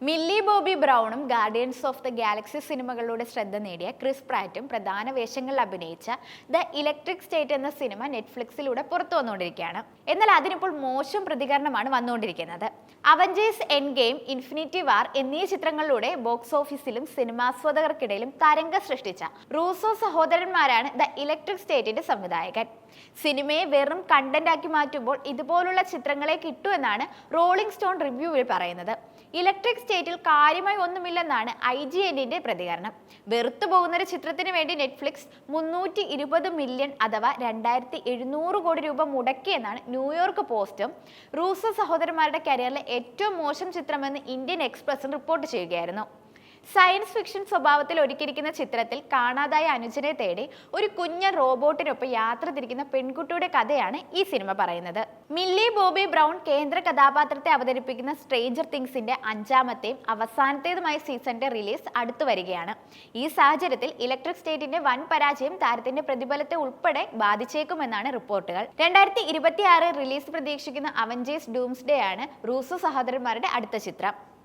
Milli Bobby ബ്രൗണും Guardians of the Galaxy സിനിമകളിലൂടെ ശ്രദ്ധ നേടിയ ക്രിസ് പ്രാറ്റും പ്രധാന വേഷങ്ങളിൽ അഭിനയിച്ച ദ ഇലക്ട്രിക് സ്റ്റേറ്റ് എന്ന സിനിമ നെറ്റ്ഫ്ലിക്സിലൂടെ പുറത്തു വന്നുകൊണ്ടിരിക്കുകയാണ്. എന്നാൽ അതിനിപ്പോൾ മോശം പ്രതികരണമാണ് വന്നുകൊണ്ടിരിക്കുന്നത്. Avengers Endgame, Infinity War എന്നീ ചിത്രങ്ങളിലൂടെ ബോക്സ് ഓഫീസിലും സിനിമാസ്വാദകർക്കിടയിലും തരംഗം സൃഷ്ടിച്ച റൂസോ സഹോദരന്മാരാണ് ദ ഇലക്ട്രിക് സ്റ്റേറ്റിന്റെ സംവിധായകൻ. സിനിമയെ വെറും കണ്ടന്റ് ആക്കി മാറ്റുമ്പോൾ ഇതുപോലുള്ള ചിത്രങ്ങളെ കിട്ടൂ എന്നാണ് റോളിംഗ് സ്റ്റോൺ റിവ്യൂവിൽ പറയുന്നത്. ഇലക്ട്രിക് സ്റ്റേറ്റിൽ കാര്യമായി ഒന്നുമില്ലെന്നാണ് IGNന്റെ പ്രതികരണം. വെറുത്തു പോകുന്നൊരു ചിത്രത്തിന് വേണ്ടി നെറ്റ്ഫ്ലിക്സ് 320 മില്യൺ അഥവാ 2700 കോടി രൂപ മുടക്കിയെന്നാണ് ന്യൂയോർക്ക് പോസ്റ്റും റൂസോ സഹോദരന്മാരുടെ കരിയറിലെ ഏറ്റവും മോശം ചിത്രമെന്ന് ഇന്ത്യൻ എക്സ്പ്രസും റിപ്പോർട്ട് ചെയ്യുകയായിരുന്നു. സയൻസ് ഫിക്ഷൻ സ്വഭാവത്തിൽ ഒരുക്കിയിരിക്കുന്ന ചിത്രത്തിൽ കാണാതായ അനുജനെ തേടി ഒരു കുഞ്ഞൻ റോബോട്ടിനൊപ്പം യാത്ര തിരിക്കുന്ന പെൺകുട്ടിയുടെ കഥയാണ് ഈ സിനിമ പറയുന്നത്. മില്ലി ബോബി ബ്രൗൺ കേന്ദ്ര കഥാപാത്രത്തെ അവതരിപ്പിക്കുന്ന സ്ട്രേഞ്ചർ തിങ്സിന്റെ 5ാമത്തെയും അവസാനത്തേതുമായ സീസണിന്റെ റിലീസ് അടുത്തു വരികയാണ്. ഈ സാഹചര്യത്തിൽ ഇലക്ട്രിക് സ്റ്റേറ്റിന്റെ വൻ പരാജയം താരത്തിന്റെ പ്രതിഫലത്തെ ഉൾപ്പെടെ ബാധിച്ചേക്കുമെന്നാണ് റിപ്പോർട്ടുകൾ. 2026 റിലീസ് പ്രതീക്ഷിക്കുന്ന അവഞ്ചേഴ്സ് ഡൂംസ്ഡേ ആണ് റൂസോ സഹോദരന്മാരുടെ അടുത്ത ചിത്രം.